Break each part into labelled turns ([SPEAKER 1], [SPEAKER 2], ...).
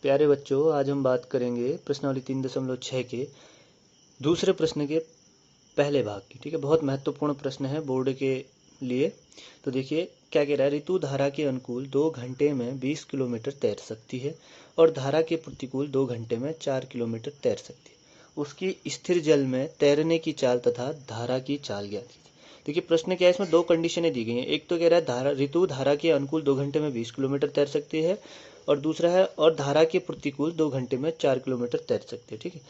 [SPEAKER 1] प्यारे बच्चों, आज हम बात करेंगे प्रश्नावली 3.6 के दूसरे प्रश्न के पहले भाग की। ठीक है, बहुत महत्वपूर्ण प्रश्न है बोर्ड के लिए। तो देखिए क्या कह रहा है, ऋतु धारा के अनुकूल 2 घंटे में 20 किलोमीटर तैर सकती है और धारा के प्रतिकूल 2 घंटे में 4 किलोमीटर तैर सकती है। उसकी स्थिर जल में तैरने की चाल तथा धारा की चाल ज्ञात कीजिए। देखिए प्रश्न क्या है, इसमें दो कंडीशनें दी गई हैं। एक तो कह रहा है धारा ऋतु धारा के अनुकूल 2 घंटे में 20 किलोमीटर तैर सकती है, और दूसरा है और धारा के प्रतिकूल 2 घंटे में 4 किलोमीटर तैर सकती है। ठीक है,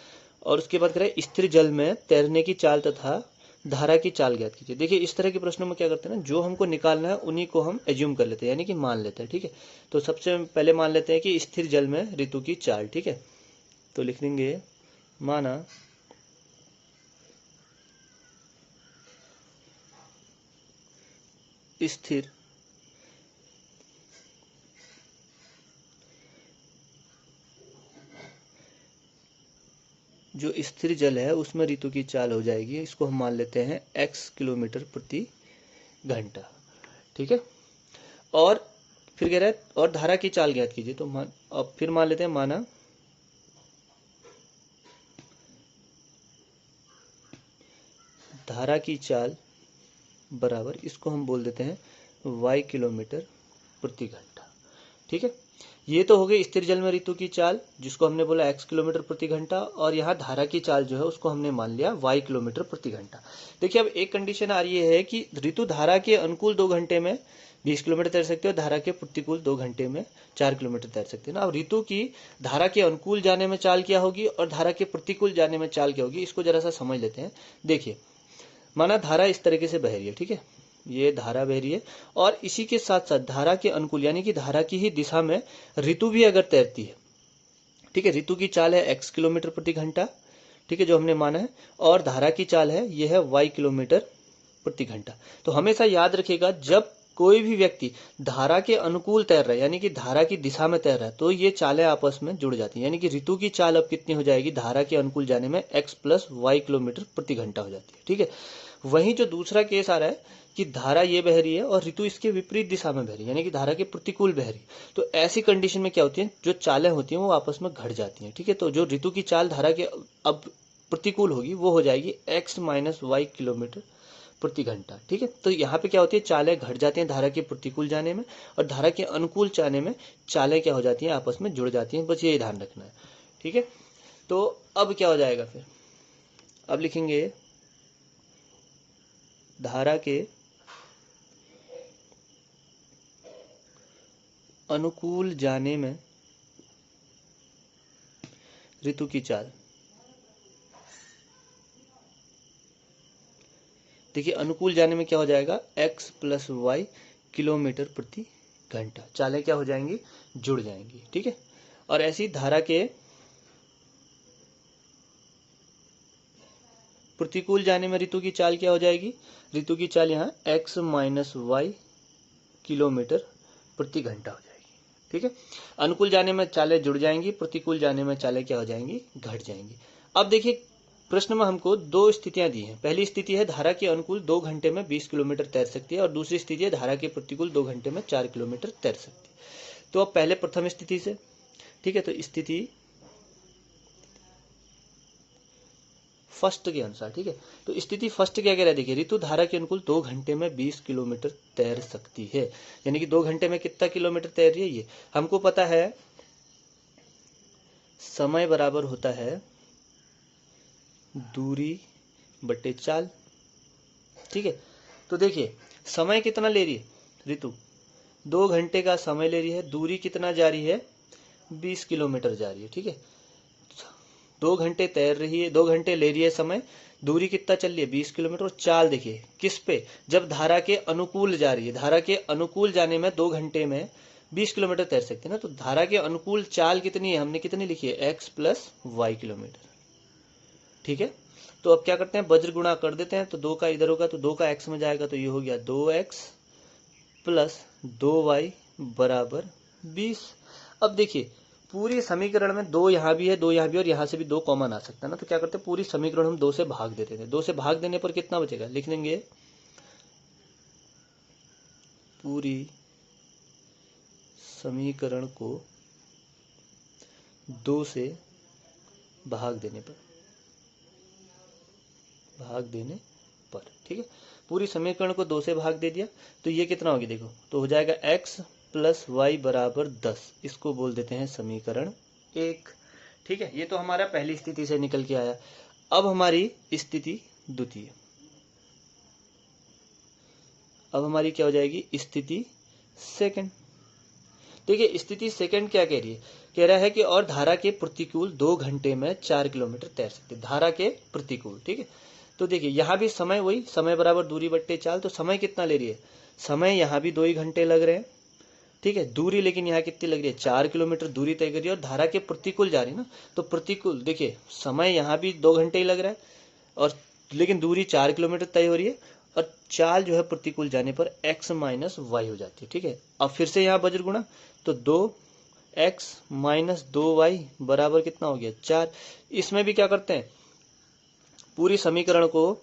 [SPEAKER 1] और उसके बाद कह रहा है स्थिर जल में तैरने की चाल तथा धारा की चाल ज्ञात कीजिए। देखिए इस तरह के प्रश्नों में क्या करते हैं ना, जो हमको निकालना है उन्हीं को हम एज्यूम कर लेते हैं, यानी कि मान लेते हैं। ठीक है, तो सबसे पहले मान लेते हैं कि स्थिर जल में ऋतु की चाल। ठीक है, तो लिख देंगे माना स्थिर जो स्थिर जल है उसमें ऋतु की चाल हो जाएगी, इसको हम मान लेते हैं x किलोमीटर प्रति घंटा। ठीक है, और फिर कह रहा है और धारा की चाल ज्ञात कीजिए। तो अब फिर मान लेते हैं माना धारा की चाल बराबर, इसको हम बोल देते हैं y किलोमीटर प्रति घंटा। ठीक है, ये तो हो गई स्थिर जल में ऋतु की चाल, जिसको हमने बोला x किलोमीटर प्रति घंटा, और यहाँ धारा की चाल जो है उसको हमने मान लिया y किलोमीटर प्रति घंटा। देखिए अब एक कंडीशन आ रही है कि ऋतु धारा के अनुकूल 2 घंटे में 20 किलोमीटर तैर सकते हो, धारा के प्रतिकूल 2 घंटे में 4 किलोमीटर तैर सकते हैं ना। अब ऋतु की धारा के अनुकूल जाने में चाल क्या होगी और धारा के प्रतिकूल जाने में चाल क्या होगी, इसको जरा सा समझ लेते हैं। देखिए माना धारा इस तरीके से बह रही है। ठीक है, ये धारा बह रही है और इसी के साथ साथ धारा के अनुकूल यानी कि धारा की ही दिशा में ऋतु भी अगर तैरती है। ठीक है, ऋतु की चाल है x किलोमीटर प्रति घंटा, ठीक है, जो हमने माना है, और धारा की चाल है ये है y किलोमीटर प्रति घंटा। तो हमेशा याद रखिएगा जब कोई भी व्यक्ति धारा के अनुकूल तैर रहा है यानी कि धारा की दिशा में तैर रहा है, तो ये चालें आपस में जुड़ जाती हैं, यानी कि ऋतु की चाल अब कितनी हो जाएगी, धारा के अनुकूल जाने में x प्लस y किलोमीटर प्रति घंटा हो जाती है। ठीक है, वहीं जो दूसरा केस आ रहा है कि धारा ये बह रही है और ऋतु इसके विपरीत दिशा में बह रही है, यानी कि धारा के प्रतिकूल बह रही है, तो ऐसी कंडीशन में क्या होती है, जो चालें होती हैं वो आपस में घट जाती हैं। ठीक है, तो जो ऋतु की चाल धारा के अब प्रतिकूल होगी वो हो जाएगी x माइनस वाई किलोमीटर प्रति घंटा। ठीक है, तो यहाँ पे क्या होती है, चालें घट जाती हैं धारा के प्रतिकूल जाने में, और धारा के अनुकूल जाने में चालें क्या हो जाती हैं, आपस में जुड़ जाती हैं। बस ये ध्यान रखना है। ठीक है, तो अब क्या हो जाएगा, फिर अब लिखेंगे धारा के अनुकूल जाने में ऋतु की चाल। देखिए अनुकूल जाने में क्या हो जाएगा, x प्लस वाई किलोमीटर प्रति घंटा। चालें क्या हो जाएंगी, जुड़ जाएंगी। ठीक है, और ऐसी धारा के प्रतिकूल जाने में ऋतु की चाल क्या हो जाएगी, ऋतु की चाल यहाँ x माइनस वाई किलोमीटर प्रति घंटा हो जाएगी। ठीक है, अनुकूल जाने में चालें जुड़ जाएंगी, प्रतिकूल जाने में चालें क्या हो जाएंगी, घट जाएंगी। अब देखिए प्रश्न में हमको दो स्थितियां दी हैं। पहली स्थिति है धारा के अनुकूल 2 घंटे में 20 किलोमीटर तैर सकती है, और दूसरी स्थिति है धारा के प्रतिकूल 2 घंटे में 4 किलोमीटर तैर सकती है। तो अब पहले प्रथम स्थिति से, ठीक है, तो स्थिति फर्स्ट के अनुसार, ठीक है, तो स्थिति फर्स्ट क्या कह रहा है, देखिए ऋतु धारा के अनुकूल 2 घंटे में 20 किलोमीटर तैर सकती है, यानी कि 2 घंटे में कितना किलोमीटर तैर रही है, ये हमको पता है समय बराबर होता है दूरी बटे चाल। ठीक है, तो देखिए समय कितना ले रही है ऋतु, 2 घंटे का समय ले रही है, दूरी कितना जा रही है, 20 किलोमीटर जा रही है। ठीक है, 2 घंटे तैर रही है, 2 घंटे ले रही है समय, दूरी कितना चल रही है, 20 किलोमीटर, और चाल देखिए किस पे, जब धारा के अनुकूल जा रही है, धारा के अनुकूल जाने में 2 घंटे में 20 किलोमीटर तैर सकते हैं ना, तो धारा के अनुकूल चाल कितनी है, हमने कितनी लिखी है, x प्लस वाई किलोमीटर। ठीक है, तो अब क्या करते हैं, वज्र गुणा कर देते हैं, तो 2 का इधर होगा तो 2 का x में जाएगा, तो ये हो गया 2x प्लस 2y बराबर 20। अब देखिए पूरी समीकरण में 2 यहाँ भी है, 2 यहाँ भी, और यहाँ से भी 2 कॉमन आ सकता है ना, तो क्या करते हैं पूरी समीकरण हम 2 से भाग देते थे। 2 से भाग देने पर कितना बचेगा, लिख देंगे पूरी समीकरण को 2 से भाग देने पर, ठीक है। पूरी समीकरण को 2 से भाग दे दिया तो ये कितना होगी देखो, तो हो जाएगा x प्लस वाई बराबर 10। इसको बोल देते हैं समीकरण 1, ठीक है। ये तो हमारा पहली स्थिति से निकल के आया। अब हमारी स्थिति द्वितीय, अब हमारी क्या हो जाएगी स्थिति सेकंड। देखिए स्थिति सेकंड क्या कह रही है, कह रहा है कि और धारा के प्रतिकूल 2 घंटे में 4 किलोमीटर तैर सकते, धारा के प्रतिकूल, ठीक है। तो देखिए यहाँ भी समय वही, समय बराबर दूरी बट्टे चाल, तो समय कितना ले रही है, समय यहाँ भी 2 ही घंटे लग रहे हैं, ठीक है। दूरी लेकिन यहाँ कितनी लग रही है, 4 किलोमीटर दूरी तय कर रही है और धारा के प्रतिकूल जा रही है ना, तो प्रतिकूल देखिए समय यहाँ भी 2 घंटे ही लग रहा है और लेकिन दूरी 4 किलोमीटर तय हो रही है और चाल जो है प्रतिकूल जाने पर x माइनस वाई हो जाती है, ठीक है। अब फिर से यहाँ बज्र गुणा, तो 2x माइनस 2y बराबर कितना हो गया 4। इसमें भी क्या करते हैं, पूरी समीकरण को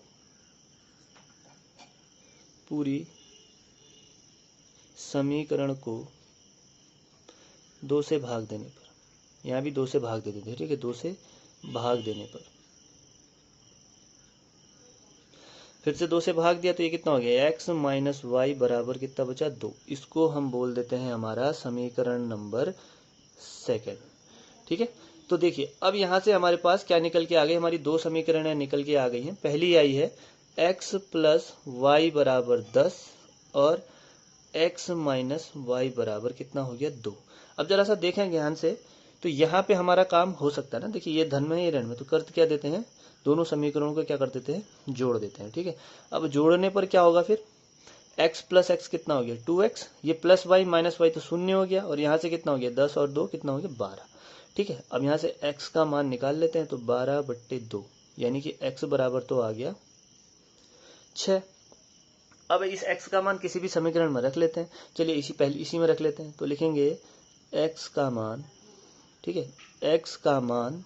[SPEAKER 1] 2 से भाग देने पर, यहाँ भी 2 से भाग दे देते हैं, ठीक है। 2 से भाग देने पर फिर से 2 से भाग दिया तो ये कितना हो गया x माइनस वाई बराबर कितना बचा 2। इसको हम बोल देते हैं हमारा समीकरण नंबर 2, ठीक है। तो देखिए अब यहाँ से हमारे पास क्या निकल के आ गई, हमारी 2 समीकरणें निकल के आ गई हैं। पहली आई है x प्लस वाई बराबर 10 और x माइनस वाई बराबर कितना हो गया 2। अब जरा सा देखें ध्यान से, तो यहाँ पे हमारा काम हो सकता है ना, देखिए ये धन में ये ऋण में, तो करते क्या देते हैं, दोनों समीकरणों को क्या कर देते हैं, जोड़ देते हैं, ठीक है। अब जोड़ने पर क्या होगा फिर, x प्लस एक्स कितना हो गया 2x, ये प्लस वाई माइनस वाई तो शून्य हो गया और यहाँ से कितना हो गया 10 और 2 कितना हो गया 12, ठीक है। अब यहाँ से x का मान निकाल लेते हैं तो 12/2 यानी कि x बराबर तो आ गया 6। अब इस x का मान किसी भी समीकरण में रख लेते हैं, चलिए इसी में रख लेते हैं, तो लिखेंगे x का मान, ठीक है, x का मान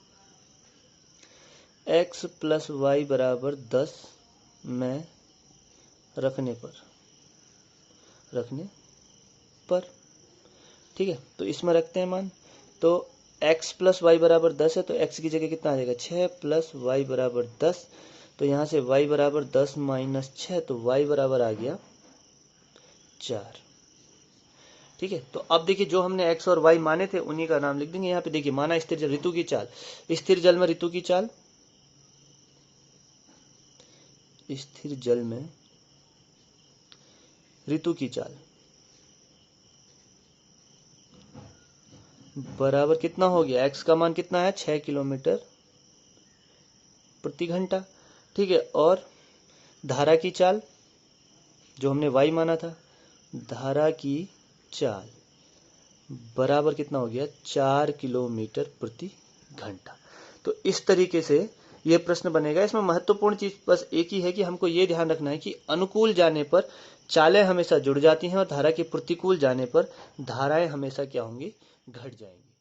[SPEAKER 1] x प्लस वाई बराबर 10 में रखने पर, ठीक है। तो इसमें रखते हैं मान, तो x प्लस वाई बराबर 10 है तो x की जगह कितना आ जाएगा 6 प्लस वाई बराबर 10, तो यहाँ से y बराबर 10 माइनस 6, तो y बराबर आ गया 4, ठीक है। तो अब देखिए जो हमने x और y माने थे उन्हीं का नाम लिख देंगे यहाँ पे। देखिए माना स्थिर जल ऋतु की चाल, स्थिर जल में ऋतु की चाल, स्थिर जल में ऋतु की चाल बराबर कितना हो गया, x का मान कितना है 6 किलोमीटर प्रति घंटा, ठीक है। और धारा की चाल जो हमने y माना था, धारा की चाल बराबर कितना हो गया 4 किलोमीटर प्रति घंटा। तो इस तरीके से ये प्रश्न बनेगा। इसमें महत्वपूर्ण चीज बस एक ही है कि हमको ये ध्यान रखना है कि अनुकूल जाने पर चालें हमेशा जुड़ जाती हैं और धारा के प्रतिकूल जाने पर धाराएं हमेशा क्या होंगी, घट जाएंगी।